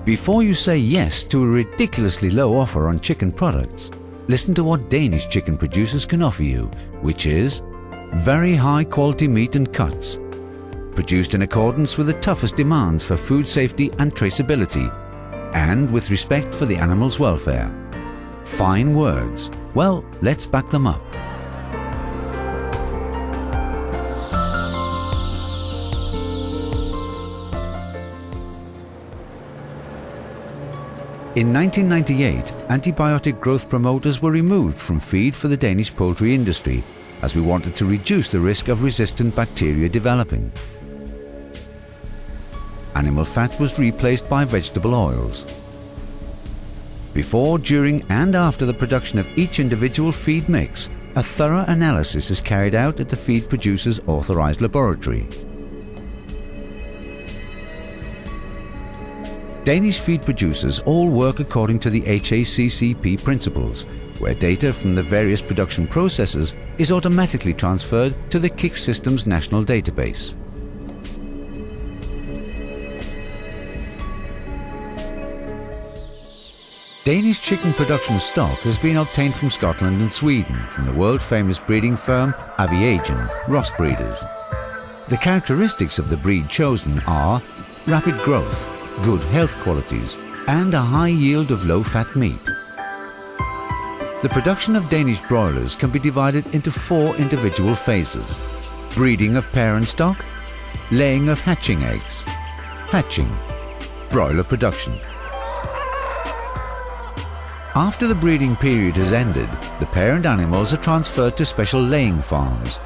Before you say yes to a ridiculously low offer on chicken products, listen to what Danish chicken producers can offer you, which is very high quality meat and cuts, produced in accordance with the toughest demands for food safety and traceability, and with respect for the animal's welfare. Fine words. Well, let's back them up. In 1998, antibiotic growth promoters were removed from feed for the Danish poultry industry, as we wanted to reduce the risk of resistant bacteria developing. Animal fat was replaced by vegetable oils. Before, during and after the production of each individual feed mix, a thorough analysis is carried out at the feed producer's authorized laboratory. Danish feed producers all work according to the HACCP principles, where data from the various production processes is automatically transferred to the KIK system's national database. Danish chicken production stock has been obtained from Scotland and Sweden from the world-famous breeding firm Aviagen, Ross Breeders. The characteristics of the breed chosen are rapid growth, good health qualities, and a high yield of low-fat meat. The production of Danish broilers can be divided into 4 individual phases: breeding of parent stock, laying of hatching eggs, hatching, broiler production. After the breeding period has ended, the parent animals are transferred to special laying farms.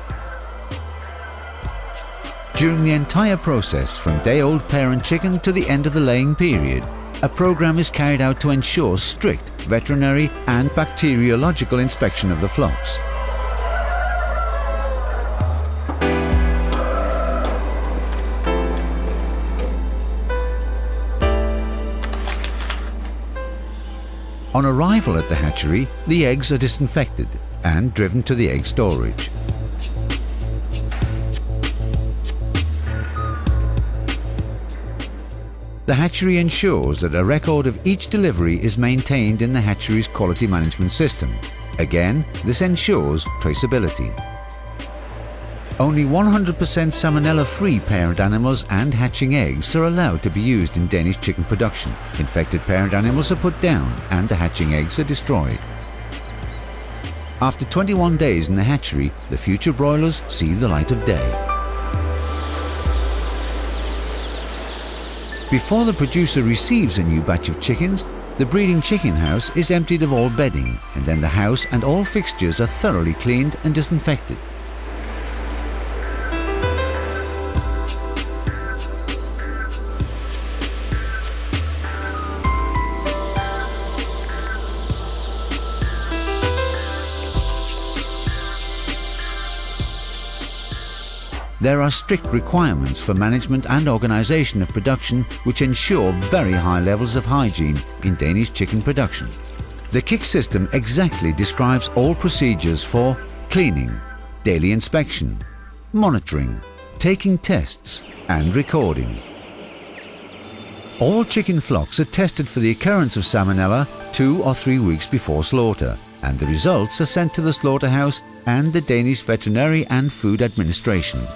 During the entire process, from day-old parent chicken to the end of the laying period, a program is carried out to ensure strict veterinary and bacteriological inspection of the flocks. On arrival at the hatchery, the eggs are disinfected and driven to the egg storage. The hatchery ensures that a record of each delivery is maintained in the hatchery's quality management system. Again, this ensures traceability. Only 100% salmonella-free parent animals and hatching eggs are allowed to be used in Danish chicken production. Infected parent animals are put down and the hatching eggs are destroyed. After 21 days in the hatchery, the future broilers see the light of day. Before the producer receives a new batch of chickens, the breeding chicken house is emptied of all bedding, and then the house and all fixtures are thoroughly cleaned and disinfected. There are strict requirements for management and organisation of production which ensure very high levels of hygiene in Danish chicken production. The KIK system exactly describes all procedures for cleaning, daily inspection, monitoring, taking tests and recording. All chicken flocks are tested for the occurrence of salmonella 2 or 3 weeks before slaughter, and the results are sent to the slaughterhouse and the Danish Veterinary and Food Administration.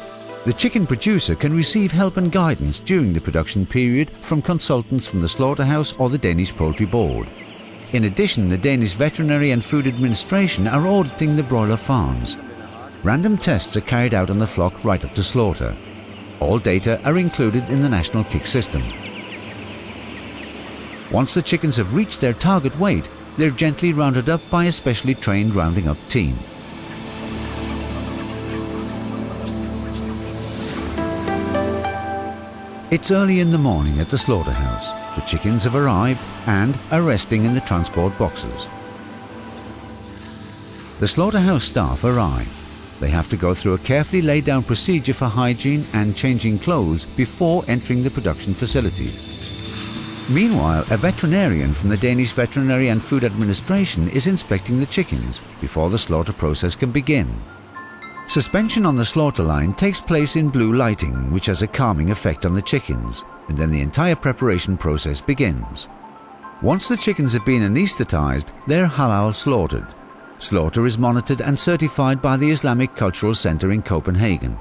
The chicken producer can receive help and guidance during the production period from consultants from the slaughterhouse or the Danish Poultry Board. In addition, the Danish Veterinary and Food Administration are auditing the broiler farms. Random tests are carried out on the flock right up to slaughter. All data are included in the national KIK system. Once the chickens have reached their target weight, they're gently rounded up by a specially trained rounding up team. It's early in the morning at the slaughterhouse. The chickens have arrived and are resting in the transport boxes. The slaughterhouse staff arrive. They have to go through a carefully laid down procedure for hygiene and changing clothes before entering the production facilities. Meanwhile, a veterinarian from the Danish Veterinary and Food Administration is inspecting the chickens before the slaughter process can begin. Suspension on the slaughter line takes place in blue lighting, which has a calming effect on the chickens, and then the entire preparation process begins. Once the chickens have been anesthetized, they're halal slaughtered. Slaughter is monitored and certified by the Islamic Cultural Center in Copenhagen.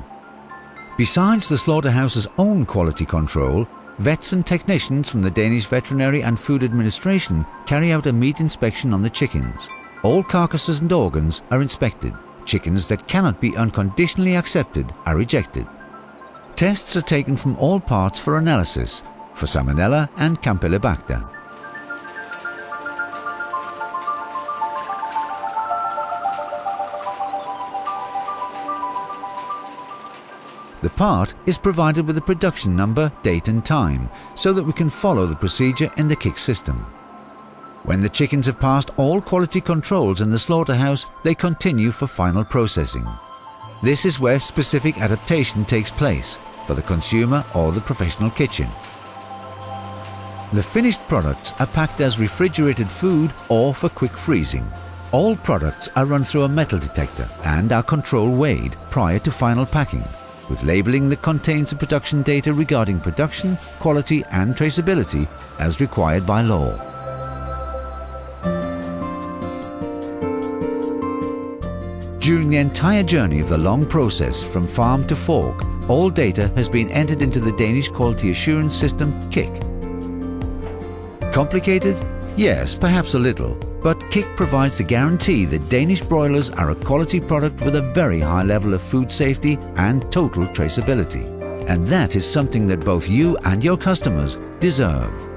Besides the slaughterhouse's own quality control, vets and technicians from the Danish Veterinary and Food Administration carry out a meat inspection on the chickens. All carcasses and organs are inspected. Chickens that cannot be unconditionally accepted are rejected. Tests are taken from all parts for analysis, for Salmonella and Campylobacter. The part is provided with a production number, date and time, so that we can follow the procedure in the KIK system. When the chickens have passed all quality controls in the slaughterhouse, they continue for final processing. This is where specific adaptation takes place, for the consumer or the professional kitchen. The finished products are packed as refrigerated food or for quick freezing. All products are run through a metal detector and are control weighed prior to final packing, with labeling that contains the production data regarding production, quality and traceability as required by law. During the entire journey of the long process from farm to fork, all data has been entered into the Danish Quality Assurance System, KIK. Complicated? Yes, perhaps a little, but KIK provides the guarantee that Danish broilers are a quality product with a very high level of food safety and total traceability. And that is something that both you and your customers deserve.